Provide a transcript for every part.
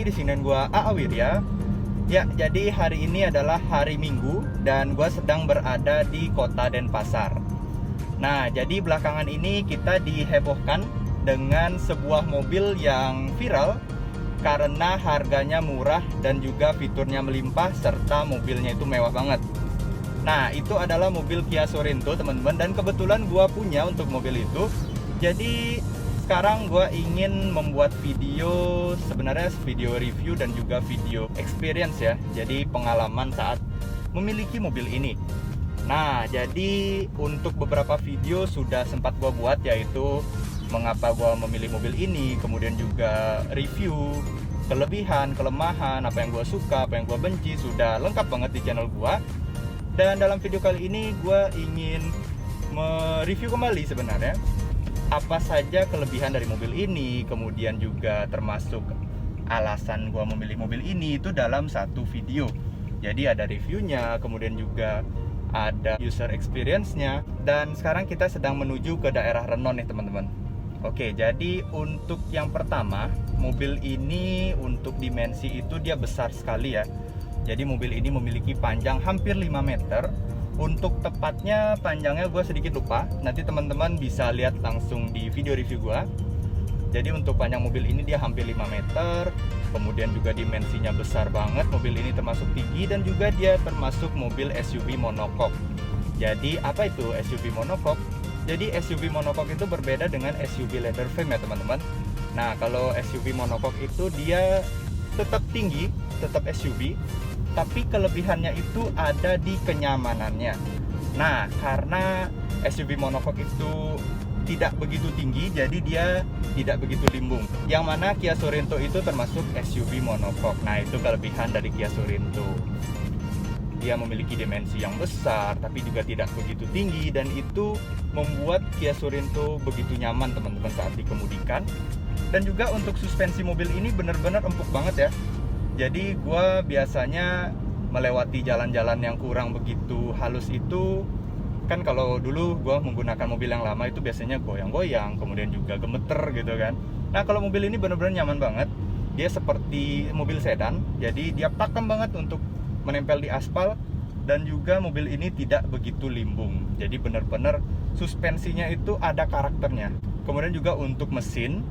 di sini gua AA Wirya. Ya, jadi hari ini adalah hari Minggu dan gua sedang berada di Kota Denpasar. Nah, jadi belakangan ini kita dihebohkan dengan sebuah mobil yang viral karena harganya murah dan juga fiturnya melimpah serta mobilnya itu mewah banget. Nah, itu adalah mobil Kia Sorento, teman-teman, dan kebetulan gua punya untuk mobil itu. Jadi sekarang gue ingin membuat video, sebenarnya video review dan juga video experience ya. Jadi pengalaman saat memiliki mobil ini. Nah, jadi untuk beberapa video sudah sempat gue buat, yaitu mengapa gue memilih mobil ini, kemudian juga review kelebihan, kelemahan, apa yang gue suka, apa yang gue benci, sudah lengkap banget di channel gue. Dan dalam video kali ini gue ingin mereview kembali sebenarnya apa saja kelebihan dari mobil ini, kemudian juga termasuk alasan gua memilih mobil ini itu dalam satu video. Jadi ada reviewnya, kemudian juga ada user experience-nya. Dan sekarang kita sedang menuju ke daerah Renon nih, teman-teman. Oke, jadi untuk yang pertama, mobil ini untuk dimensi itu dia besar sekali ya. Jadi mobil ini memiliki panjang hampir 5 meter. Untuk tepatnya panjangnya gue sedikit lupa, nanti teman-teman bisa lihat langsung di video review gue. Jadi untuk panjang mobil ini dia hampir 5 meter. Kemudian juga dimensinya besar banget. Mobil ini termasuk tinggi dan juga dia termasuk mobil SUV monocoque. Jadi apa itu SUV monocoque? Jadi SUV monocoque itu berbeda dengan SUV leather frame ya, teman-teman. Nah, kalau SUV monocoque itu dia tetap tinggi, tetap SUV, tapi kelebihannya itu ada di kenyamanannya. Nah, karena SUV monocoque itu tidak begitu tinggi, jadi dia tidak begitu limbung. Yang mana Kia Sorento itu termasuk SUV monocoque. Nah, itu kelebihan dari Kia Sorento. Dia memiliki dimensi yang besar, tapi juga tidak begitu tinggi, dan itu membuat Kia Sorento begitu nyaman, teman-teman, saat dikemudikan. Dan juga untuk suspensi mobil ini benar-benar empuk banget ya. Jadi gue biasanya melewati jalan-jalan yang kurang begitu halus itu, kan kalau dulu gue menggunakan mobil yang lama itu biasanya goyang-goyang, kemudian juga gemeter gitu kan. Nah, kalau mobil ini benar-benar nyaman banget. Dia seperti mobil sedan, jadi dia pakem banget untuk menempel di aspal, dan juga mobil ini tidak begitu limbung. Jadi benar-benar suspensinya itu ada karakternya. Kemudian juga untuk mesin.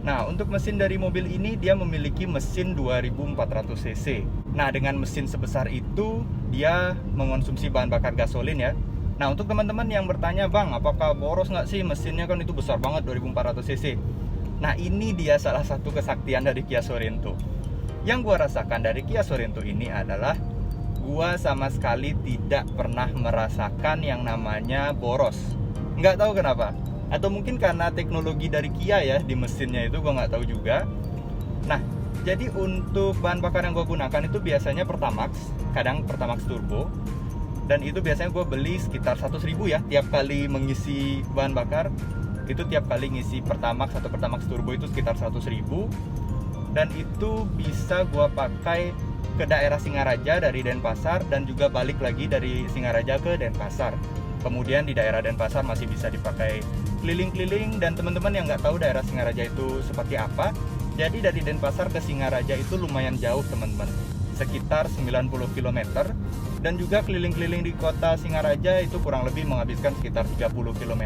Nah, untuk mesin dari mobil ini dia memiliki mesin 2400 cc. Nah, dengan mesin sebesar itu dia mengonsumsi bahan bakar gasolin ya. Nah, untuk teman-teman yang bertanya, "Bang, apakah boros nggak sih mesinnya, kan itu besar banget 2400 cc?" Nah, ini dia salah satu kesaktian dari Kia Sorento. Yang gua rasakan dari Kia Sorento ini adalah gua sama sekali tidak pernah merasakan yang namanya boros. Nggak tahu kenapa. Atau mungkin karena teknologi dari Kia ya di mesinnya itu, gue nggak tahu juga. Nah, jadi untuk bahan bakar yang gue gunakan itu biasanya Pertamax, kadang Pertamax Turbo. Dan itu biasanya gue beli sekitar 100.000 ya tiap kali mengisi bahan bakar. Itu tiap kali ngisi Pertamax atau Pertamax Turbo itu sekitar 100.000. Dan itu bisa gue pakai ke daerah Singaraja dari Denpasar, dan juga balik lagi dari Singaraja ke Denpasar. Kemudian di daerah Denpasar masih bisa dipakai keliling-keliling. Dan teman-teman yang nggak tahu daerah Singaraja itu seperti apa, jadi dari Denpasar ke Singaraja itu lumayan jauh, teman-teman, sekitar 90 km. Dan juga keliling-keliling di kota Singaraja itu kurang lebih menghabiskan sekitar 30 km.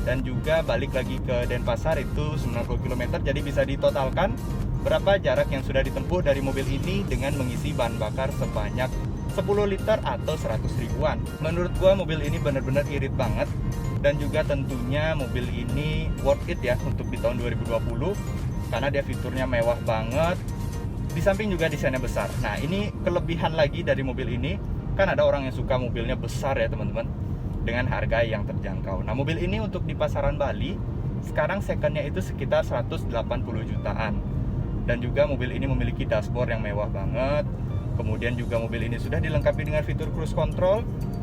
Dan juga balik lagi ke Denpasar itu 90 km. Jadi bisa ditotalkan berapa jarak yang sudah ditempuh dari mobil ini dengan mengisi bahan bakar sebanyak 10 liter atau 100 ribuan. Menurut gua mobil ini benar-benar irit banget. Dan juga tentunya mobil ini worth it ya untuk di tahun 2020, karena dia fiturnya mewah banget. Di samping juga desainnya besar. Nah, ini kelebihan lagi dari mobil ini. Kan ada orang yang suka mobilnya besar ya, teman-teman, dengan harga yang terjangkau. Nah, mobil ini untuk di pasaran Bali sekarang secondnya itu sekitar 180 jutaan. Dan juga mobil ini memiliki dashboard yang mewah banget. Kemudian juga mobil ini sudah dilengkapi dengan fitur cruise control.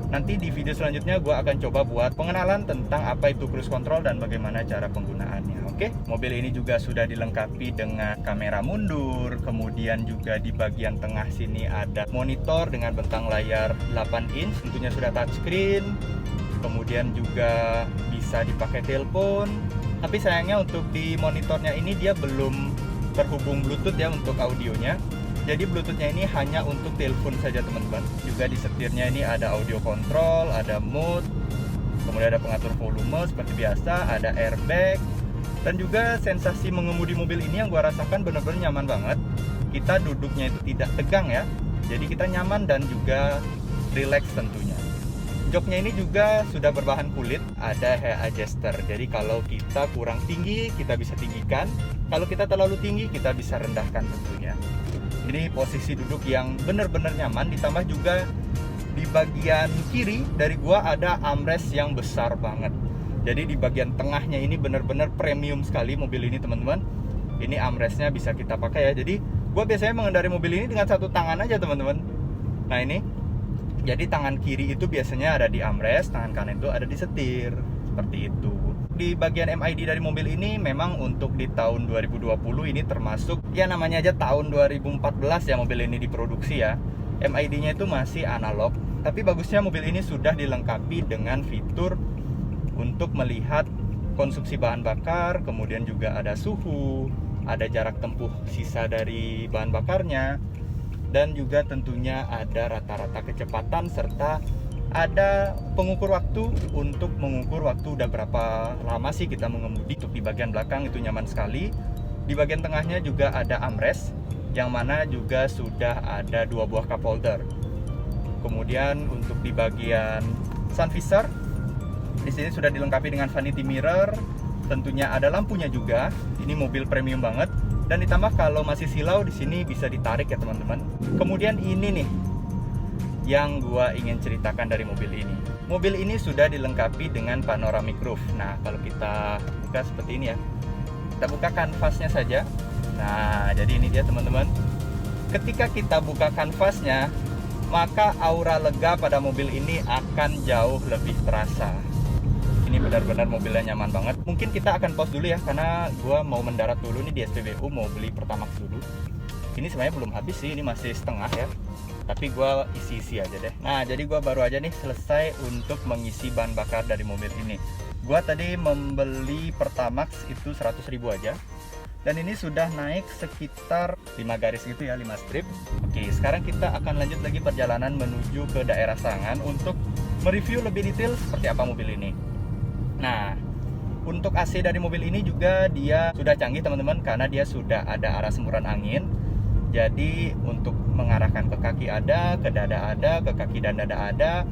Nanti di video selanjutnya gue akan coba buat pengenalan tentang apa itu cruise control dan bagaimana cara penggunaannya. Oke, mobil ini juga sudah dilengkapi dengan kamera mundur. Kemudian juga di bagian tengah sini ada monitor dengan bentang layar 8 inch, tentunya sudah touchscreen. Kemudian juga bisa dipakai telepon. Tapi sayangnya untuk di monitornya ini dia belum terhubung Bluetooth ya untuk audionya. Jadi Bluetoothnya ini hanya untuk telepon saja teman-teman. Juga di setirnya ini ada audio control, ada mode, kemudian ada pengatur volume seperti biasa, ada airbag. Dan juga sensasi mengemudi mobil ini yang gua rasakan benar-benar nyaman banget. Kita duduknya itu tidak tegang ya. Jadi kita nyaman dan juga relax tentunya. Joknya ini juga sudah berbahan kulit, ada hair adjuster. Jadi kalau kita kurang tinggi, kita bisa tinggikan. Kalau kita terlalu tinggi, kita bisa rendahkan tentunya. Ini posisi duduk yang benar-benar nyaman. Ditambah juga di bagian kiri dari gua ada armrest yang besar banget. Jadi di bagian tengahnya ini benar-benar premium sekali mobil ini teman-teman. Ini armrestnya bisa kita pakai ya. Jadi gua biasanya mengendari mobil ini dengan satu tangan aja teman-teman. Nah ini. Jadi tangan kiri itu biasanya ada di armrest, tangan kanan itu ada di setir. Seperti itu. Di bagian MID dari mobil ini memang untuk di tahun 2020 ini termasuk ya namanya aja tahun 2014 ya mobil ini diproduksi ya. MID-nya itu masih analog, tapi bagusnya mobil ini sudah dilengkapi dengan fitur untuk melihat konsumsi bahan bakar, kemudian juga ada suhu, ada jarak tempuh sisa dari bahan bakarnya, dan juga tentunya ada rata-rata kecepatan serta ada pengukur waktu untuk mengukur waktu udah berapa lama sih kita mengemudi. Untuk di bagian belakang itu nyaman sekali. Di bagian tengahnya juga ada armrest yang mana juga sudah ada 2 buah cup holder. Kemudian untuk di bagian sun visor di sini sudah dilengkapi dengan vanity mirror. Tentunya ada lampunya juga. Ini mobil premium banget. Dan ditambah kalau masih silau di sini bisa ditarik ya teman-teman. Kemudian ini nih yang gua ingin ceritakan dari mobil ini. Mobil ini sudah dilengkapi dengan panoramic roof. Nah, kalau kita buka seperti ini ya. Kita buka kanvasnya saja. Nah, jadi ini dia teman-teman. Ketika kita buka kanvasnya, maka aura lega pada mobil ini akan jauh lebih terasa. Ini benar-benar mobilnya nyaman banget. Mungkin kita akan pause dulu ya, karena gue mau mendarat dulu nih di SPBU, mau beli Pertamax dulu. Ini sebenarnya belum habis sih, ini masih setengah ya. Tapi gue isi-isi aja deh. Nah, jadi gue baru aja nih selesai untuk mengisi bahan bakar dari mobil ini. Gue tadi membeli Pertamax itu 100.000 aja. Dan ini sudah naik sekitar 5 garis gitu ya, 5 strip. Oke, sekarang kita akan lanjut lagi perjalanan menuju ke daerah Sangan untuk mereview lebih detail seperti apa mobil ini. Nah, untuk AC dari mobil ini juga dia sudah canggih teman-teman, karena dia sudah ada arah semburan angin. Jadi untuk mengarahkan ke kaki ada, ke dada ada, ke kaki dan dada ada.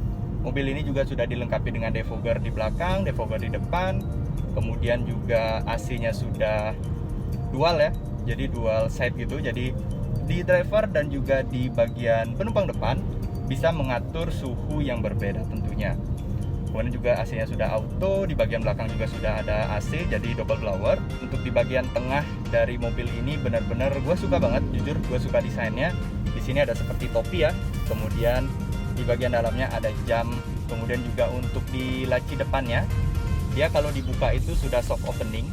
Mobil ini juga sudah dilengkapi dengan defogger di belakang, defogger di depan. Kemudian juga AC-nya sudah dual ya, jadi dual side gitu. Jadi di driver dan juga di bagian penumpang depan bisa mengatur suhu yang berbeda tentunya. Kemudian juga AC-nya sudah auto, di bagian belakang juga sudah ada AC, jadi double blower. Untuk di bagian tengah dari mobil ini benar-benar gue suka banget, jujur gue suka desainnya. Di sini ada seperti topi ya, kemudian di bagian dalamnya ada jam. Kemudian juga untuk di laci depannya, dia kalau dibuka itu sudah soft opening.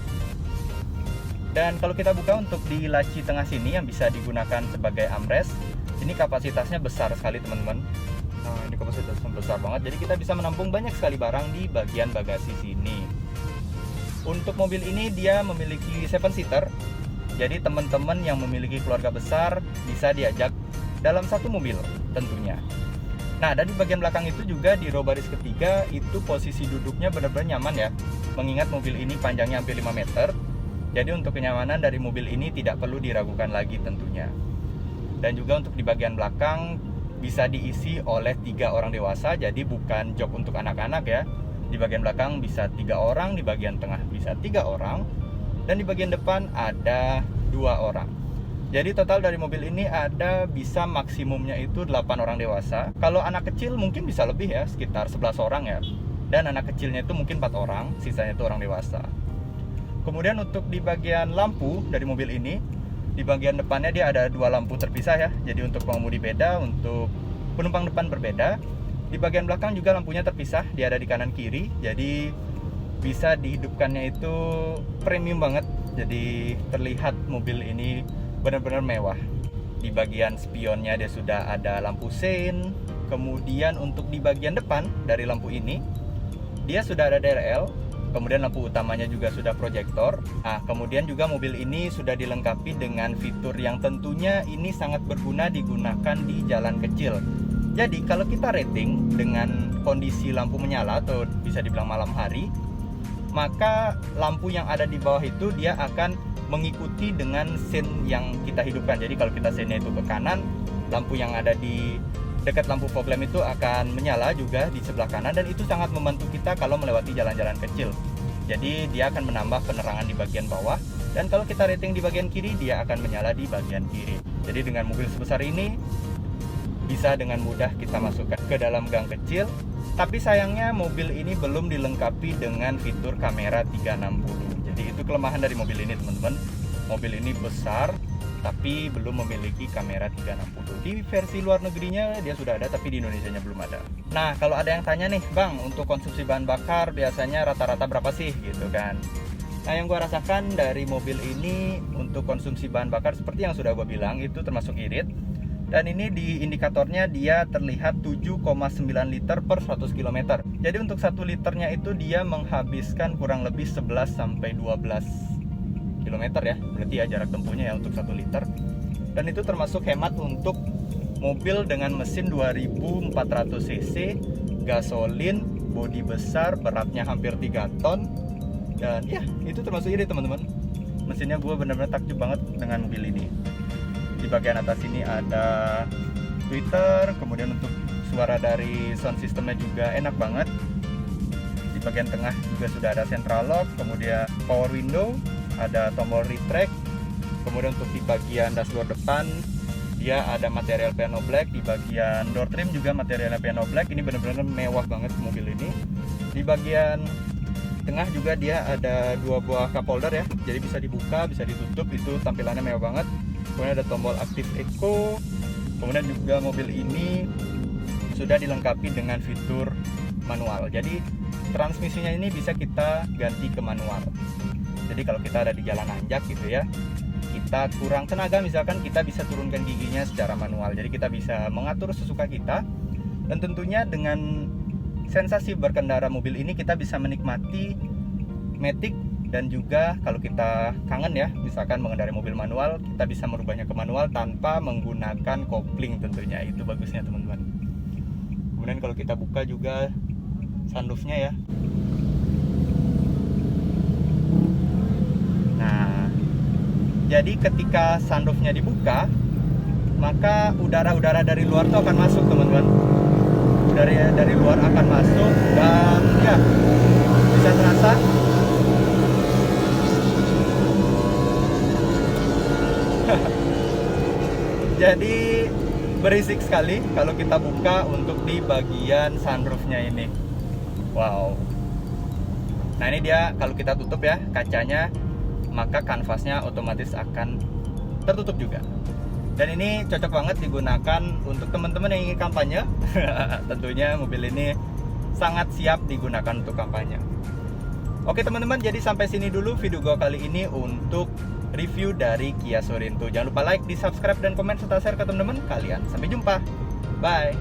Dan kalau kita buka untuk di laci tengah sini yang bisa digunakan sebagai armrest, ini kapasitasnya besar sekali teman-teman. Nah, ini kapasitasnya besar banget, jadi kita bisa menampung banyak sekali barang di bagian bagasi sini. Untuk mobil ini dia memiliki 7-seater, jadi teman-teman yang memiliki keluarga besar bisa diajak dalam satu mobil tentunya. Nah, dan di bagian belakang itu juga di row baris ketiga itu posisi duduknya benar-benar nyaman ya, mengingat mobil ini panjangnya hampir 5 meter. Jadi untuk kenyamanan dari mobil ini tidak perlu diragukan lagi tentunya. Dan juga untuk di bagian belakang bisa diisi oleh 3 orang dewasa, jadi bukan jok untuk anak-anak ya. Di bagian belakang bisa 3 orang, di bagian tengah bisa 3 orang, dan di bagian depan ada 2 orang. Jadi total dari mobil ini ada bisa maksimumnya itu 8 orang dewasa. Kalau anak kecil mungkin bisa lebih ya, sekitar 11 orang ya. Dan anak kecilnya itu mungkin 4 orang, sisanya itu orang dewasa. Kemudian untuk di bagian lampu dari mobil ini, di bagian depannya dia ada 2 lampu terpisah ya. Jadi untuk pengemudi beda, untuk penumpang depan berbeda. Di bagian belakang juga lampunya terpisah, dia ada di kanan kiri. Jadi bisa dihidupkannya itu premium banget. Jadi terlihat mobil ini benar-benar mewah. Di bagian spionnya dia sudah ada lampu sein. Kemudian untuk di bagian depan dari lampu ini, dia sudah ada DRL. Kemudian lampu utamanya juga sudah proyektor. Nah, kemudian juga mobil ini sudah dilengkapi dengan fitur yang tentunya ini sangat berguna digunakan di jalan kecil. Jadi kalau kita rating dengan kondisi lampu menyala atau bisa dibilang malam hari, maka lampu yang ada di bawah itu dia akan mengikuti dengan scene yang kita hidupkan. Jadi kalau kita scene-nya itu ke kanan, lampu yang ada di dekat lampu fog lamp itu akan menyala juga di sebelah kanan, dan itu sangat membantu kita kalau melewati jalan-jalan kecil. Jadi dia akan menambah penerangan di bagian bawah, dan kalau kita rating di bagian kiri dia akan menyala di bagian kiri. Jadi dengan mobil sebesar ini bisa dengan mudah kita masukkan ke dalam gang kecil. Tapi sayangnya mobil ini belum dilengkapi dengan fitur kamera 360. Jadi itu kelemahan dari mobil ini, teman-teman. Mobil ini besar tapi belum memiliki kamera 360. Di versi luar negerinya dia sudah ada, tapi di Indonesianya belum ada. Nah, kalau ada yang tanya nih, Bang, untuk konsumsi bahan bakar biasanya rata-rata berapa sih gitu kan? Nah, yang gua rasakan dari mobil ini untuk konsumsi bahan bakar seperti yang sudah gua bilang, itu termasuk irit. Dan ini di indikatornya dia terlihat 7,9 liter per 100 km. Jadi untuk 1 liternya itu dia menghabiskan kurang lebih 11 sampai 12 km ya. Berarti ya jarak tempuhnya ya untuk 1 liter. Dan itu termasuk hemat untuk mobil dengan mesin 2400 cc, gasolin, bodi besar, beratnya hampir 3 ton. Dan ya, itu termasuk irit, teman-teman. Mesinnya gue benar-benar takjub banget dengan mobil ini. Di bagian atas ini ada tweeter, kemudian untuk suara dari sound systemnya juga enak banget. Di bagian tengah juga sudah ada central lock, kemudian power window, ada tombol retract. Kemudian untuk di bagian dashboard depan dia ada material piano black. Di bagian door trim juga materialnya piano black. Ini benar-benar mewah banget mobil ini. Di bagian tengah juga dia ada 2 buah cup holder ya, jadi bisa dibuka, bisa ditutup. Itu tampilannya mewah banget. Kemudian ada tombol aktif eco. Kemudian juga mobil ini sudah dilengkapi dengan fitur manual. Jadi transmisinya ini bisa kita ganti ke manual. Jadi kalau kita ada di jalan nanjak gitu ya, kita kurang tenaga misalkan, kita bisa turunkan giginya secara manual. Jadi kita bisa mengatur sesuka kita. Dan tentunya dengan sensasi berkendara mobil ini kita bisa menikmati matic. Dan juga kalau kita kangen ya, misalkan mengendarai mobil manual, kita bisa merubahnya ke manual tanpa menggunakan kopling tentunya. Itu bagusnya, teman-teman. Kemudian kalau kita buka juga sunroofnya ya. Nah, jadi ketika sunroofnya dibuka, maka udara-udara dari luar tuh akan masuk, teman-teman. Dari luar akan masuk, dan ya bisa terasa jadi berisik sekali kalau kita buka untuk di bagian sunroofnya ini. Wow. Nah, ini dia kalau kita tutup ya kacanya, maka kanvasnya otomatis akan tertutup juga. Dan ini cocok banget digunakan untuk teman-teman yang ingin kampanye. Tentunya mobil ini sangat siap digunakan untuk kampanye. Oke teman-teman, jadi sampai sini dulu video gua kali ini untuk review dari Kia Sorento. Jangan lupa like, di subscribe, dan komen serta share ke teman-teman kalian. Sampai jumpa, bye.